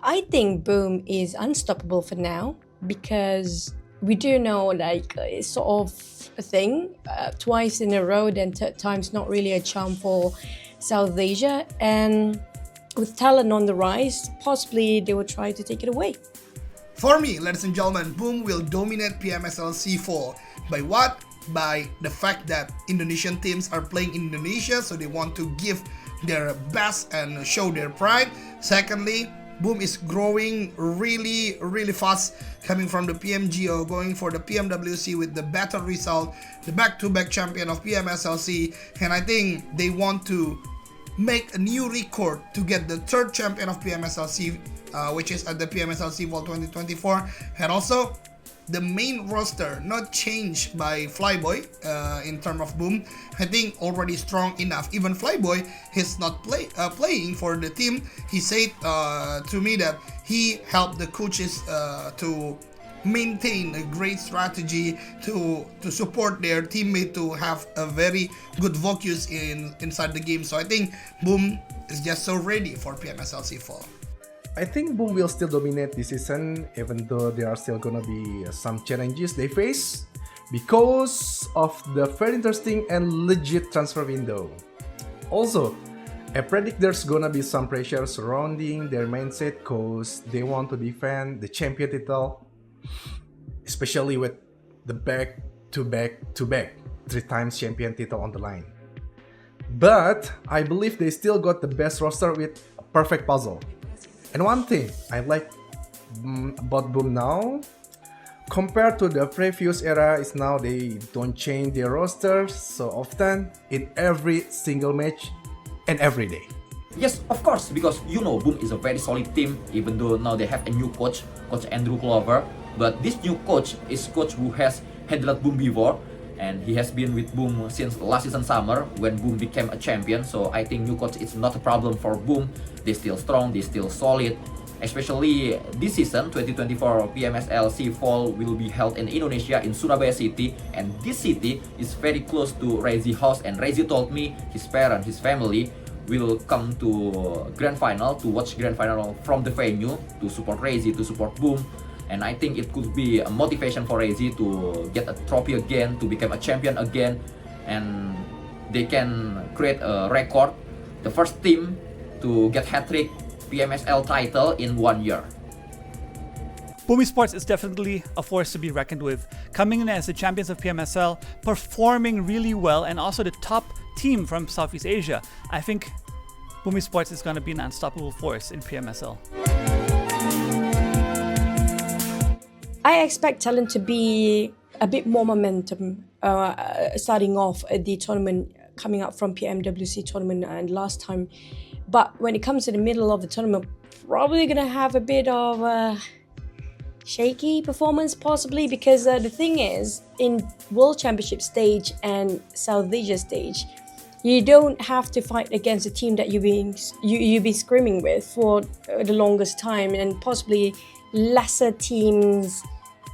I think Boom is unstoppable for now because we do know it's sort of a thing. Twice in a row, then third time's not really a charm for South Asia. And with talent on the rise, possibly they will try to take it away. For me, ladies and gentlemen, Boom will dominate PMSL SEA Fall. By what? By the fact that Indonesian teams are playing in Indonesia, so they want to give their best and show their pride. Secondly, Boom is growing really fast, coming from the PMGO, going for the PMWC with the better result, the back-to-back champion of PMSLC, and I think they want to make a new record to get the third champion of PMSLC, which is at the PMSL SEA Fall 2024, and also the main roster not changed by Flyboy in terms of Boom. I think already strong enough. Even Flyboy is not playing for the team. He said to me that he helped the coaches to maintain a great strategy to support their teammate to have a very good focus inside the game. So I think Boom is just so ready for PMSL SEA Fall. I think Boom will still dominate this season, even though there are still gonna be some challenges they face because of the very interesting and legit transfer window. Also, I predict there's gonna be some pressure surrounding their mindset cause they want to defend the champion title, especially with the back-to-back 3 times champion title on the line. But I believe they still got the best roster with a perfect puzzle. And one thing I like about Boom now, compared to the previous era, is now they don't change their rosters so often in every single match and every day. Yes, of course, because Boom is a very solid team, even though now they have a new coach, Coach Andrew Clover. But this new coach is coach who has handled Boom before, and he has been with Boom since last season summer when Boom became a champion. So I think new coach is not a problem for Boom. They still strong, they still solid. Especially this season, 2024 PMSL SEA Fall will be held in Indonesia in Surabaya City, and this city is very close to Rezi house. And Rezi told me his parents, his family will come to grand final to watch grand final from the venue to support Rezi, to support Boom. And I think it could be a motivation for Rezi to get a trophy again, to become a champion again, and they can create a record, the first team to get hat-trick PMSL title in 1 year. Boom Esports is definitely a force to be reckoned with, coming in as the champions of PMSL, performing really well, and also the top team from Southeast Asia. I think Boom Esports is going to be an unstoppable force in PMSL. I expect talent to be a bit more momentum starting off at the tournament, coming up from PMWC tournament and last time. But when it comes to the middle of the tournament, probably going to have a bit of a shaky performance possibly, because the thing is, in World Championship stage and South Asia stage, you don't have to fight against a team that you've been screaming with for the longest time, and possibly lesser teams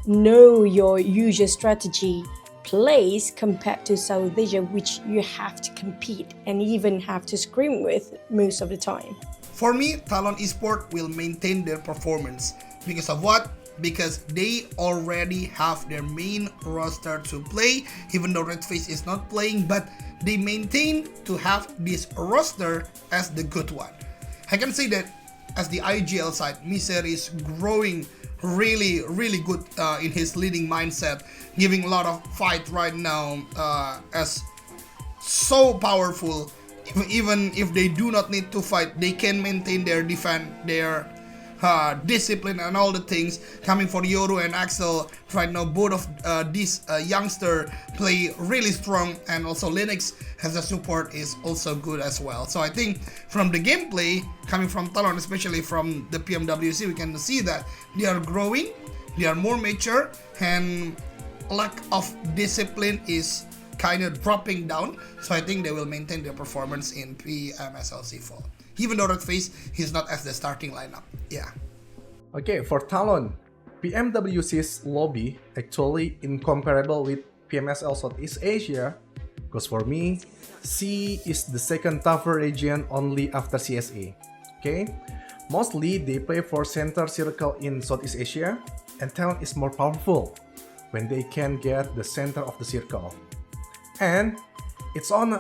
know your usual strategy plays compared to South Asia, which you have to compete and even have to scream with most of the time. For me, Talon Esport will maintain their performance. Because of what? Because they already have their main roster to play, even though Redface is not playing, but they maintain to have this roster as the good one. I can say that as the IGL side, Miser is growing really good in his leading mindset, giving a lot of fight right now, as so powerful. Even if they do not need to fight, they can maintain their defense, their discipline and all the things. Coming for Yoru and Axel right now, both of these youngster play really strong, and also Linux as a support is also good as well. So I think from the gameplay coming from Talon, especially from the PMWC, we can see that they are growing, they are more mature, and lack of discipline is kind of dropping down. So I think they will maintain their performance in PMSL SEA Fall, even though Redface is not as the starting lineup. Yeah. Okay, for Talon, PMWC's lobby actually incomparable with PMSL Southeast Asia, because for me, C is the second tougher region only after CSA. Okay, Mostly they play for center circle in Southeast Asia, and talent is more powerful when they can get the center of the circle. And it's on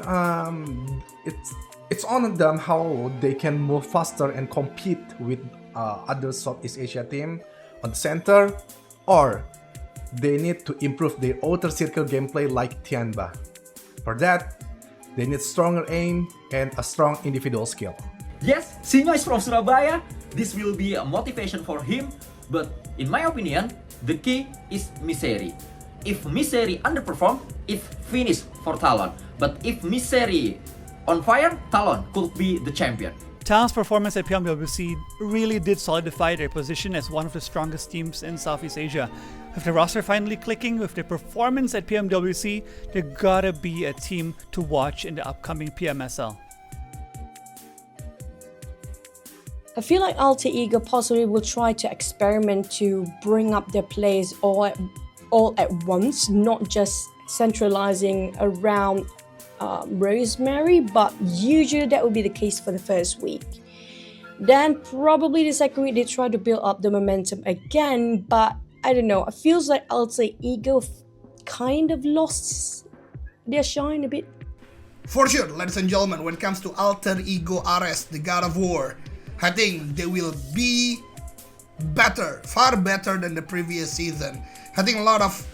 them how they can move faster and compete with other Southeast Asia team on the center, or they need to improve their outer circle gameplay like Tianba. For that, they need stronger aim and a strong individual skill. Yes, Sinyo is from Surabaya. This will be a motivation for him. But in my opinion, the key is Misery. If Misery underperform, it's finished for Talon. But if Misery on fire, Talon could be the champion. Talon's performance at PMWC really did solidify their position as one of the strongest teams in Southeast Asia. With the roster finally clicking, with their performance at PMWC, there gotta be a team to watch in the upcoming PMSL. I feel like Alter Ego possibly will try to experiment to bring up their players all at once, not just centralizing around Rosemary, but usually that would be the case for the first week. Then probably the second week they try to build up the momentum again, but I don't know, it feels like Alter Ego kind of lost their shine a bit. For sure, ladies and gentlemen, when it comes to Alter Ego Ares, the God of War, I think they will be better, far better than the previous season. I think a lot of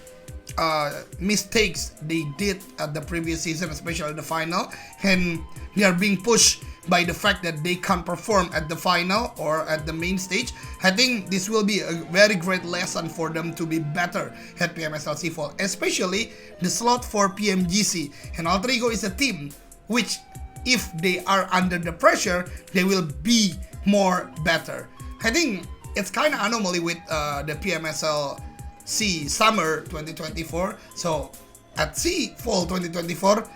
mistakes they did at the previous season, especially the final, and they are being pushed by the fact that they can't perform at the final or at the main stage. I think this will be a very great lesson for them to be better at PMSL SEA Fall, especially the slot for PMGC. And Alter Ego is a team which, if they are under the pressure, they will be more better. I think it's kind of anomaly with the PMSL SEA Summer 2024. So at SEA Fall 2024,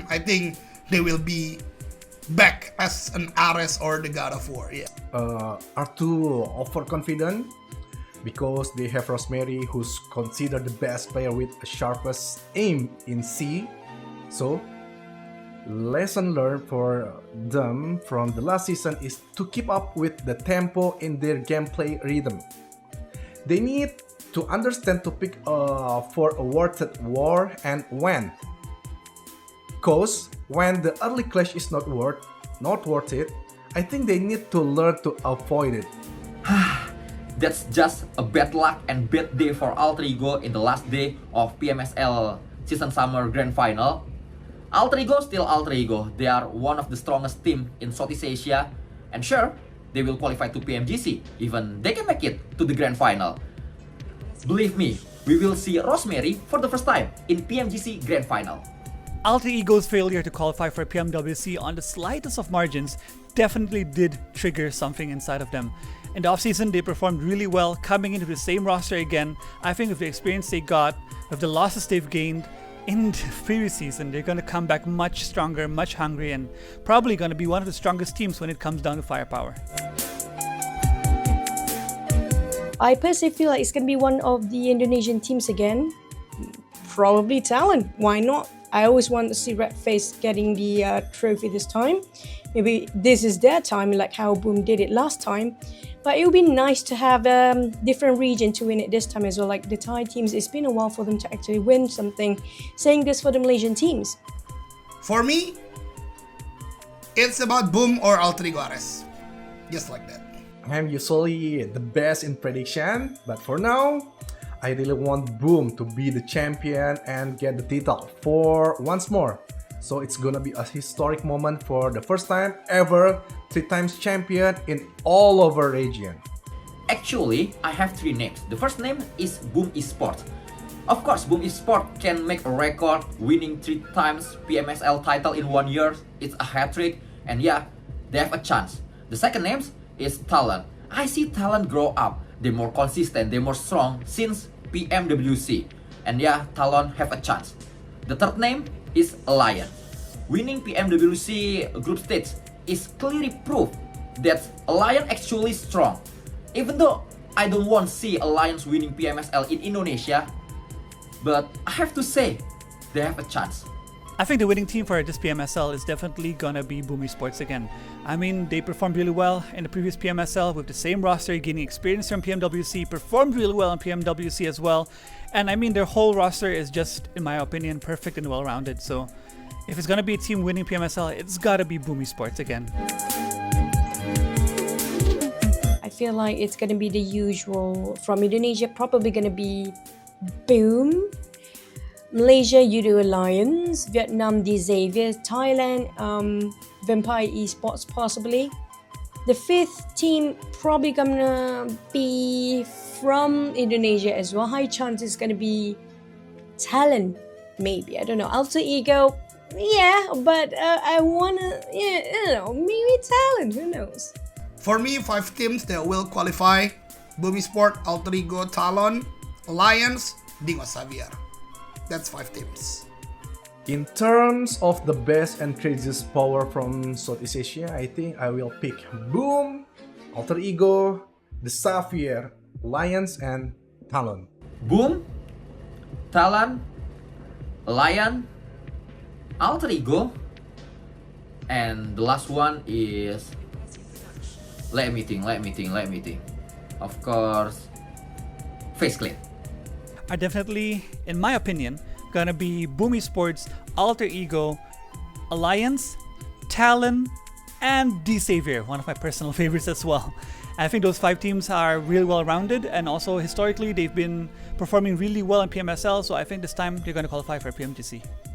I think they will be back as an Ares or the God of War. Yeah. Are too overconfident because they have Rosemary, who's considered the best player with the sharpest aim in SEA. So lesson learned for them from the last season is to keep up with the tempo in their gameplay rhythm. They need to understand to pick for a worth war and when. Cause when the early clash is not worth it, I think they need to learn to avoid it. That's just a bad luck and bad day for Alter Ego in the last day of PMSL Season Summer Grand Final. Alter Ego still Alter Ego. They are one of the strongest team in Southeast Asia, and sure, they will qualify to PMGC. Even they can make it to the Grand Final. Believe me, we will see Rosemary for the first time in PMGC Grand Final. Alter Ego's failure to qualify for PMWC on the slightest of margins definitely did trigger something inside of them. In the offseason, they performed really well, coming into the same roster again. I think with the experience they got, with the losses they've gained in the previous season, they're going to come back much stronger, much hungry, and probably going to be one of the strongest teams when it comes down to firepower. I personally feel like it's going to be one of the Indonesian teams again. Probably Talon. Why not? I always want to see Red Face getting the trophy this time. Maybe this is their time, like how Boom did it last time. But it would be nice to have a different region to win it this time as well. Like the Thai teams, it's been a while for them to actually win something. Saying this for the Malaysian teams. For me, it's about Boom or Alter Ego Ares. Just like that. I'm usually the best in prediction, but for now, I really want Boom to be the champion and get the title for once more. So it's gonna be a historic moment for the first time ever 3 times champion in all over region. Actually, I have 3 names. The first name is Boom Esports. Of course, Boom Esports can make a record winning 3 times PMSL title in 1 year. It's a hat-trick, and yeah, they have a chance. The second name is Talon. I see Talon grow up. They're more consistent, they're more strong since PMWC. And yeah, Talon have a chance. The third name is Alliance. Winning PMWC group stage is clearly proof that Alliance actually strong. Even though I don't want to see Alliance winning PMSL in Indonesia, but I have to say, they have a chance. I think the winning team for this PMSL is definitely gonna be Boom Esports again. I mean, they performed really well in the previous PMSL with the same roster, gaining experience from PMWC, performed really well in PMWC as well. And I mean, their whole roster is just, in my opinion, perfect and well-rounded. So if it's gonna be a team winning PMSL, it's gotta be Boom Esports again. I feel like it's gonna be the usual. From Indonesia, probably gonna be Boom. Malaysia, Judo Alliance. Vietnam, D Xavier. Thailand, Vampire Esports possibly. The fifth team probably gonna be from Indonesia as well. High chance it's gonna be Talent, maybe. I don't know. Alter Ego, yeah, but I wanna, maybe Talent. Who knows? For me, 5 teams that will qualify: Boom Esports, Alter Ego, Talon, Alliance, Dingo Xavier. That's 5 teams. In terms of the best and craziest power from Southeast Asia, I think I will pick Boom, Alter Ego, the Xavier, Alliance, and Talon. Boom, Talon, Lion, Alter Ego, and the last one is, let me think. Of course, Face Clan. Are definitely, in my opinion, gonna be Boom Esports, Alter Ego, Alliance, Talon, and D Xavier, one of my personal favorites as well. I think those 5 teams are really well-rounded, and also historically they've been performing really well in PMSL, so I think this time they're gonna qualify for PMGC.